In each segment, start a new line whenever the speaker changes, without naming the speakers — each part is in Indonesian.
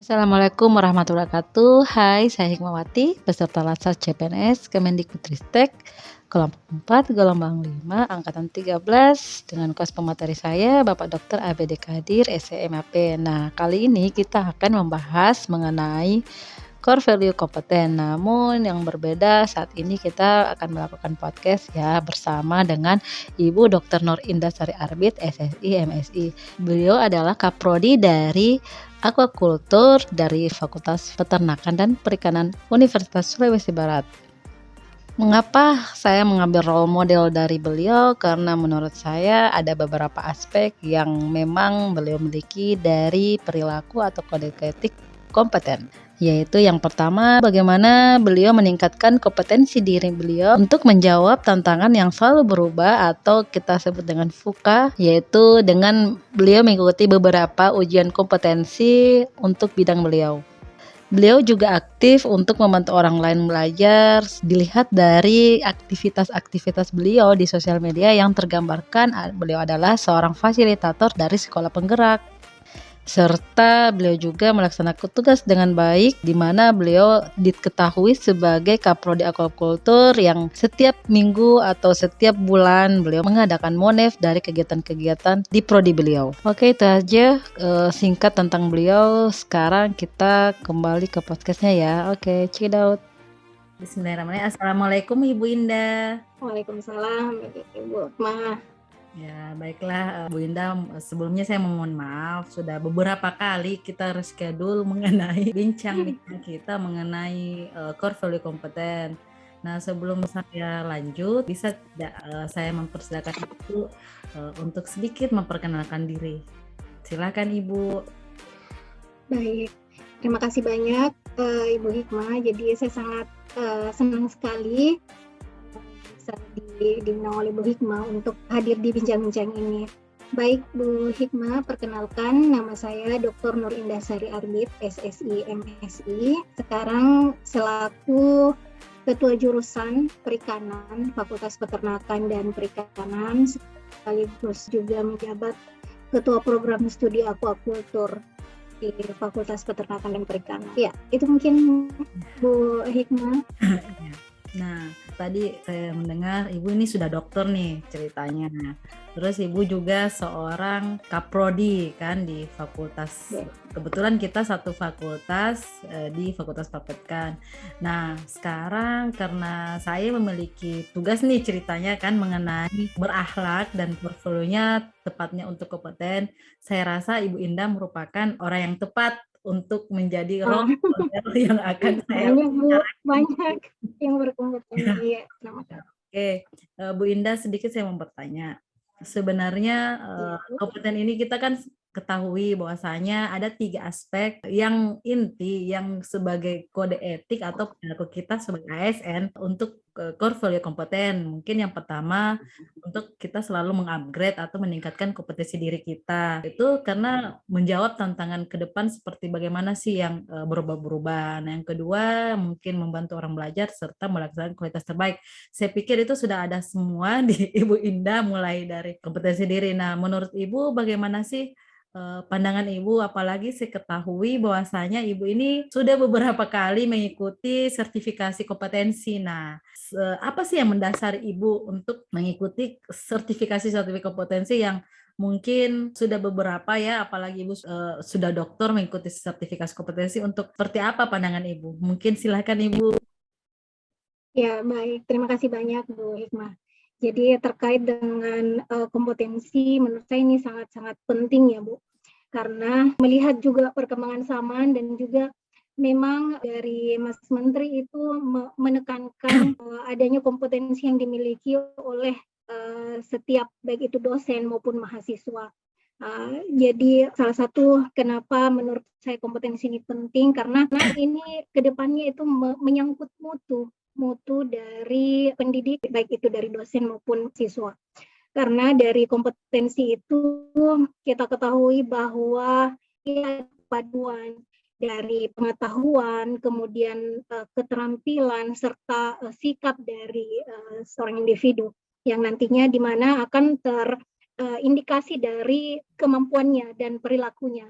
Assalamualaikum warahmatullahi wabarakatuh. Hai, saya Hikmawati, peserta Latsar CPNS Kemendikbudristek kelompok 4, gelombang 5, angkatan 13 dengan kelas pemateri saya Bapak Dr. ABD Kadir, SCMAP. Nah, kali ini kita akan membahas mengenai core value kompeten. Namun yang berbeda saat ini kita akan melakukan podcast ya bersama dengan Ibu Dr. Nur Indah Sari Arbit, SSI, MSI. Beliau adalah Kaprodi dari Aquacultur dari Fakultas Peternakan dan Perikanan Universitas Sulawesi Barat. Mengapa saya mengambil role model dari beliau? Karena menurut saya ada beberapa aspek yang memang beliau miliki dari perilaku atau kode etik kompeten. Yaitu yang pertama, bagaimana beliau meningkatkan kompetensi diri beliau untuk menjawab tantangan yang selalu berubah atau kita sebut dengan VUCA, yaitu dengan beliau mengikuti beberapa ujian kompetensi untuk bidang beliau. Beliau juga aktif untuk membantu orang lain belajar, dilihat dari aktivitas-aktivitas beliau di sosial media yang tergambarkan beliau adalah seorang fasilitator dari sekolah penggerak. Serta beliau juga melaksanakan tugas dengan baik, di mana beliau diketahui sebagai Kaprodi Aquacultur yang setiap minggu atau setiap bulan beliau mengadakan monef dari kegiatan-kegiatan di prodi beliau. Oke, itu aja singkat tentang beliau. Sekarang kita kembali ke podcastnya ya. Oke, check it out.
Bismillahirrahmanirrahim. Assalamualaikum Ibu Indah.
Waalaikumsalam Ibu Ma.
Ya, baiklah Bu Indah, sebelumnya saya mohon maaf sudah beberapa kali kita reschedule mengenai bincang kita mengenai core value kompeten. Nah, sebelum saya lanjut, bisa tidak saya mempersilakan Ibu untuk sedikit memperkenalkan diri. Silakan Ibu.
Baik, terima kasih banyak Ibu Hikmah. Jadi saya sangat senang sekali bisa diundang oleh Bu Hikmah untuk hadir di bincang-bincang ini. Baik Bu Hikmah, perkenalkan nama saya Dr. Nur Indah Sari Arbit, SSI, MSI. Sekarang selaku Ketua Jurusan Perikanan, Fakultas Peternakan dan Perikanan, sekaligus juga menjabat Ketua Program Studi Aquacultur di Fakultas Peternakan dan Perikanan. Ya, itu mungkin Bu Hikmah.
Nah, tadi saya mendengar Ibu ini sudah dokter nih ceritanya. Terus Ibu juga seorang kaprodi kan di fakultas. Kebetulan kita satu fakultas di Fakultas Papetkan. Nah, sekarang karena saya memiliki tugas nih ceritanya kan mengenai berakhlak dan portfolionya tepatnya untuk kompeten, saya rasa Ibu Indah merupakan orang yang tepat untuk menjadi role model yang akan saya
banyak yang berkompetensi.
Oke, Bu Indah, sedikit saya mau bertanya. Sebenarnya kompeten ini kita kan ketahui bahwasanya ada 3 aspek yang inti yang sebagai kode etik atau perilaku kita sebagai ASN untuk core value kompeten. Mungkin yang pertama untuk kita selalu mengupgrade atau meningkatkan kompetensi diri kita. Itu karena menjawab tantangan ke depan seperti bagaimana sih yang berubah-berubah. Nah, yang kedua mungkin membantu orang belajar serta melaksanakan kualitas terbaik. Saya pikir itu sudah ada semua di Ibu Indah mulai dari kompetensi diri. Nah, menurut Ibu bagaimana sih pandangan Ibu, apalagi saya ketahui bahwasanya Ibu ini sudah beberapa kali mengikuti sertifikasi kompetensi. Nah, apa sih yang mendasari Ibu untuk mengikuti sertifikasi kompetensi yang mungkin sudah beberapa ya, apalagi Ibu sudah doktor mengikuti sertifikasi kompetensi, untuk seperti apa pandangan Ibu? Mungkin silakan Ibu.
Ya, baik. Terima kasih banyak Bu Hikmah. Jadi terkait dengan kompetensi, menurut saya ini sangat-sangat penting ya Bu. Karena melihat juga perkembangan zaman dan juga memang dari Mas Menteri itu menekankan adanya kompetensi yang dimiliki oleh setiap baik itu dosen maupun mahasiswa. Jadi salah satu kenapa menurut saya kompetensi ini penting karena ini kedepannya itu menyangkut mutu dari pendidik baik itu dari dosen maupun siswa. Karena dari kompetensi itu kita ketahui bahwa paduan dari pengetahuan, kemudian keterampilan serta sikap dari seorang individu yang nantinya di mana akan terindikasi dari kemampuannya dan perilakunya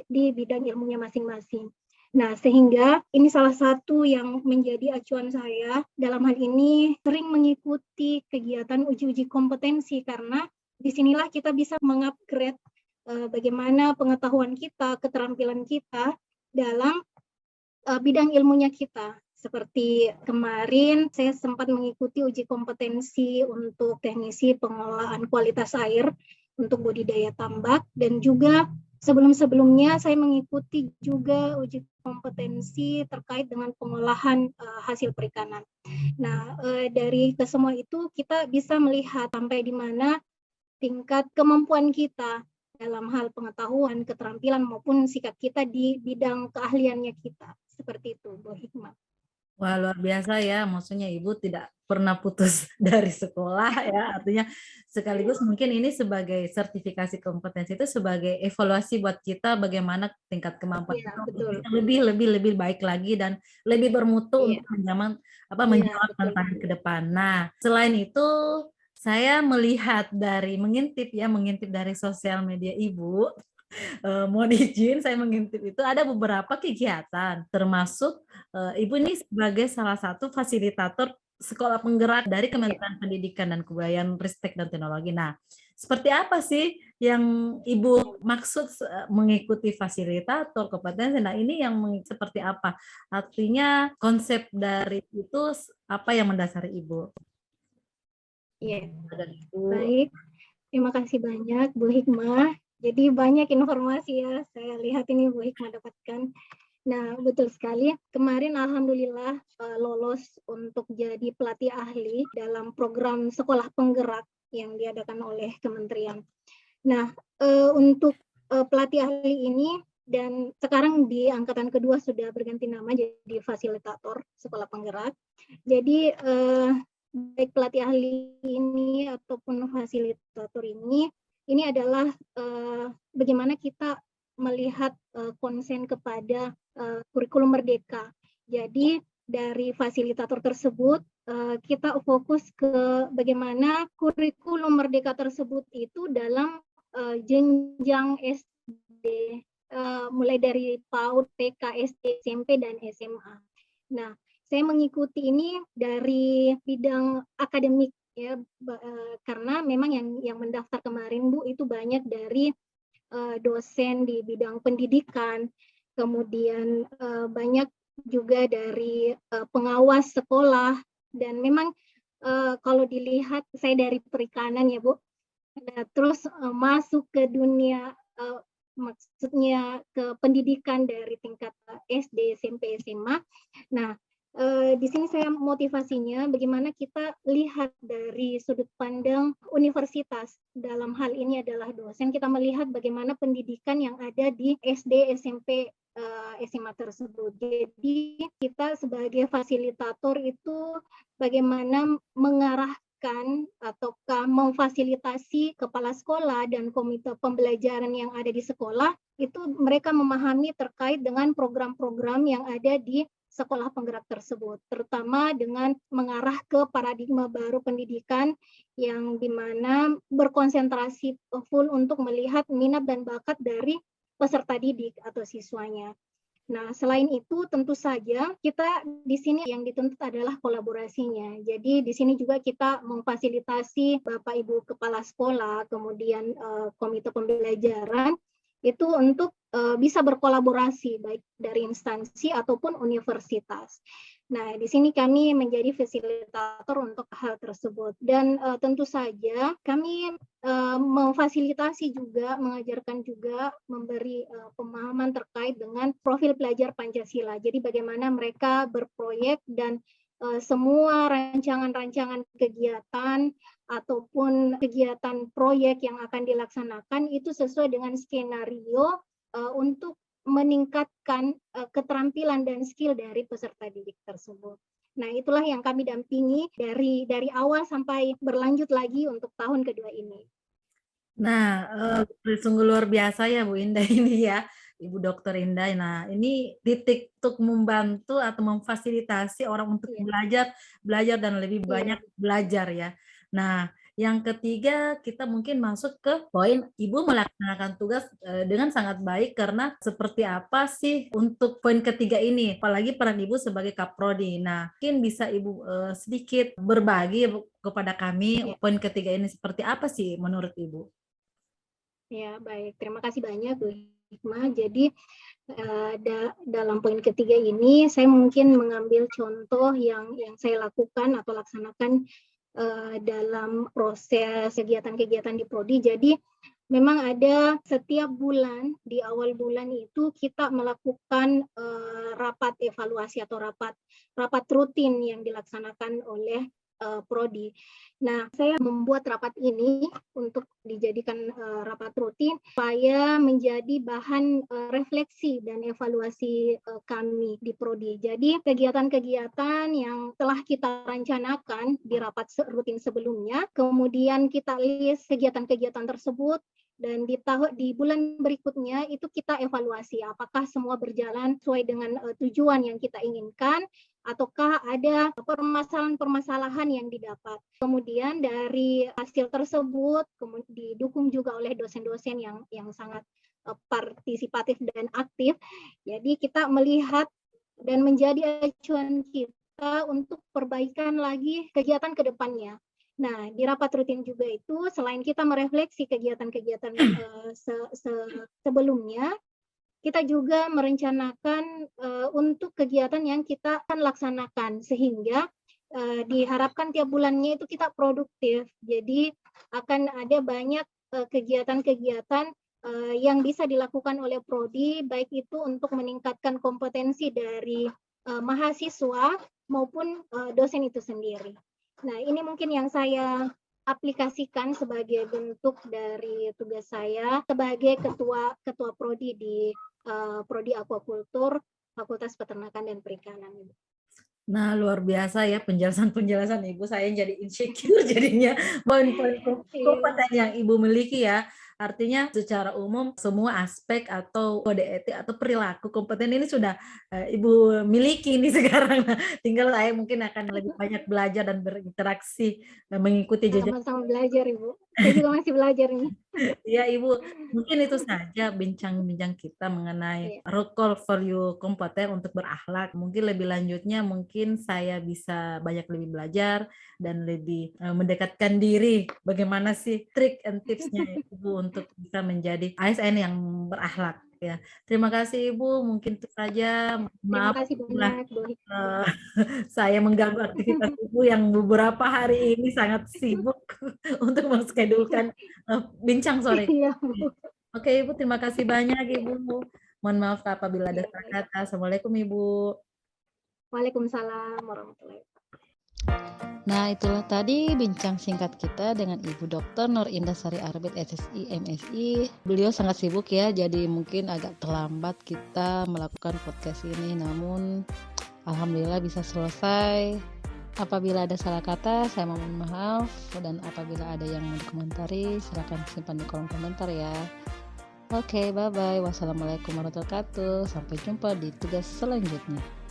di bidang ilmunya masing-masing. Nah, sehingga ini salah satu yang menjadi acuan saya dalam hal ini sering mengikuti kegiatan uji-uji kompetensi karena disinilah kita bisa mengupgrade bagaimana pengetahuan kita, keterampilan kita dalam bidang ilmunya kita. Seperti kemarin saya sempat mengikuti uji kompetensi untuk teknisi pengolahan kualitas air untuk budidaya tambak, dan juga sebelum-sebelumnya saya mengikuti juga uji kompetensi terkait dengan pengolahan hasil perikanan. Nah, dari kesemua itu kita bisa melihat sampai di mana tingkat kemampuan kita dalam hal pengetahuan, keterampilan maupun sikap kita di bidang keahliannya kita. Seperti itu, Bu Hikmah.
Wah, luar biasa ya, maksudnya Ibu tidak pernah putus dari sekolah ya, artinya sekaligus mungkin ini sebagai sertifikasi kompetensi itu sebagai evaluasi buat kita bagaimana tingkat kemampuan
Iya,
kita untuk
betul.
bisa lebih baik lagi dan lebih bermutu
Iya.
untuk menjawab
Iya, betul.
tantangan ke depan. Nah, selain itu saya melihat mengintip dari sosial media Ibu, mohon izin saya mengintip itu ada beberapa kegiatan, termasuk Ibu ini sebagai salah satu fasilitator sekolah penggerak dari Kementerian Pendidikan dan Kebudayaan, Ristek dan Teknologi. Nah, seperti apa sih yang Ibu maksud mengikuti fasilitator kompetensi? Nah, ini yang seperti apa? Artinya konsep dari itu apa yang mendasari Ibu?
Iya.
Dan Ibu.
Baik, terima kasih banyak Bu Hikmah. Jadi banyak informasi ya saya lihat ini Bu Hikmah dapatkan. Nah, betul sekali. Kemarin alhamdulillah lolos untuk jadi pelatih ahli dalam program sekolah penggerak yang diadakan oleh kementerian. Nah, untuk pelatih ahli ini dan sekarang di angkatan kedua sudah berganti nama jadi fasilitator sekolah penggerak. Jadi baik pelatih ahli ini ataupun fasilitator ini adalah bagaimana kita melihat konsen kepada kurikulum merdeka. Jadi dari fasilitator tersebut kita fokus ke bagaimana kurikulum merdeka tersebut itu dalam jenjang SD, mulai dari PAUD, TK, SD, SMP, dan SMA. Nah, saya mengikuti ini dari bidang akademik ya, karena memang yang mendaftar kemarin Bu itu banyak dari dosen di bidang pendidikan, kemudian banyak juga dari pengawas sekolah, dan memang kalau dilihat saya dari perikanan ya Bu, terus masuk ke dunia maksudnya ke pendidikan dari tingkat SD, SMP, SMA. Nah, di sini saya motivasinya bagaimana kita lihat dari sudut pandang universitas. Dalam hal ini adalah dosen, kita melihat bagaimana pendidikan yang ada di SD, SMP, SMA tersebut. Jadi kita sebagai fasilitator itu bagaimana mengarahkan ataukah memfasilitasi kepala sekolah dan komite pembelajaran yang ada di sekolah itu mereka memahami terkait dengan program-program yang ada di sekolah penggerak tersebut, terutama dengan mengarah ke paradigma baru pendidikan yang dimana berkonsentrasi full untuk melihat minat dan bakat dari peserta didik atau siswanya. Nah, selain itu tentu saja kita di sini yang dituntut adalah kolaborasinya. Jadi di sini juga kita memfasilitasi Bapak Ibu kepala sekolah, kemudian komite pembelajaran itu untuk bisa berkolaborasi baik dari instansi ataupun universitas. Nah, di sini kami menjadi fasilitator untuk hal tersebut, dan tentu saja kami memfasilitasi juga, mengajarkan juga, memberi pemahaman terkait dengan profil pelajar Pancasila. Jadi bagaimana mereka berproyek dan semua rancangan-rancangan kegiatan ataupun kegiatan proyek yang akan dilaksanakan itu sesuai dengan skenario untuk meningkatkan keterampilan dan skill dari peserta didik tersebut. Nah, itulah yang kami dampingi dari awal sampai berlanjut lagi untuk tahun kedua ini.
Nah, sungguh luar biasa ya Bu Indah ini ya, Ibu Dokter Indah. Nah, ini titik untuk membantu atau memfasilitasi orang untuk belajar dan lebih banyak belajar ya. Nah, Yang ketiga, kita mungkin masuk ke poin Ibu melaksanakan tugas dengan sangat baik, karena seperti apa sih untuk poin ketiga ini, apalagi peran Ibu sebagai Kaprodi. Nah, mungkin bisa Ibu sedikit berbagi kepada kami
Ya.
poin ketiga ini seperti apa sih menurut Ibu?
Ya, baik. Terima kasih banyak, Bu Hikmah. Jadi, dalam poin ketiga ini, saya mungkin mengambil contoh yang saya lakukan atau laksanakan dalam proses kegiatan-kegiatan di Prodi. Jadi, memang ada setiap bulan, di awal bulan itu kita melakukan rapat evaluasi atau rapat rutin yang dilaksanakan oleh Prodi. Nah, saya membuat rapat ini untuk dijadikan rapat rutin supaya menjadi bahan refleksi dan evaluasi kami di Prodi. Jadi kegiatan-kegiatan yang telah kita rencanakan di rapat rutin sebelumnya, kemudian kita list kegiatan-kegiatan tersebut, dan di bulan berikutnya itu kita evaluasi apakah semua berjalan sesuai dengan tujuan yang kita inginkan, ataukah ada permasalahan-permasalahan yang didapat. Kemudian dari hasil tersebut didukung juga oleh dosen-dosen yang sangat partisipatif dan aktif. Jadi kita melihat dan menjadi acuan kita untuk perbaikan lagi kegiatan ke depannya. Nah, di rapat rutin juga itu, selain kita merefleksi kegiatan-kegiatan sebelumnya, kita juga merencanakan untuk kegiatan yang kita akan laksanakan, sehingga diharapkan tiap bulannya itu kita produktif. Jadi akan ada banyak kegiatan-kegiatan yang bisa dilakukan oleh Prodi, baik itu untuk meningkatkan kompetensi dari mahasiswa maupun dosen itu sendiri. Nah, ini mungkin yang saya aplikasikan sebagai bentuk dari tugas saya sebagai ketua Prodi di Prodi Aquacultur, Fakultas Peternakan dan Perikanan.
Nah, luar biasa ya penjelasan-penjelasan Ibu, saya jadi insecure jadinya poin-poin kompeten yang Ibu miliki ya. Artinya secara umum semua aspek atau kode etik atau perilaku kompeten ini sudah Ibu miliki nih sekarang. Tinggal saya mungkin akan lebih banyak belajar dan berinteraksi mengikuti jejak.
Sama-sama belajar, Ibu. Saya juga masih belajar ini.
Ya Ibu, mungkin itu saja bincang-bincang kita mengenai recall for you kompeten untuk berakhlak. Mungkin lebih lanjutnya mungkin saya bisa banyak lebih belajar dan lebih mendekatkan diri bagaimana sih trik and tipsnya Ibu untuk bisa menjadi ASN yang berakhlak ya. Terima kasih Ibu, mungkin itu saja. Maaf
Terima kasih banyak, Bu.
saya mengganggu aktivitas Ibu yang beberapa hari ini sangat sibuk untuk menskedulkan bincang sore. Oke Ibu, terima kasih banyak Ibu. Mohon maaf apabila ada salah kata. Assalamualaikum Ibu.
Waalaikumsalam warahmatullahi wabarakatuh.
Nah, itulah tadi bincang singkat kita dengan Ibu Dr. Nur Indah Sari Arbit, SSI, MSI. Beliau sangat sibuk ya, jadi mungkin agak terlambat kita melakukan podcast ini. Namun, alhamdulillah bisa selesai. Apabila ada salah kata, saya mohon maaf. Dan apabila ada yang mau dikomentari, silakan simpan di kolom komentar ya. Oke, bye-bye. Wassalamualaikum warahmatullahi wabarakatuh. Sampai jumpa di tugas selanjutnya.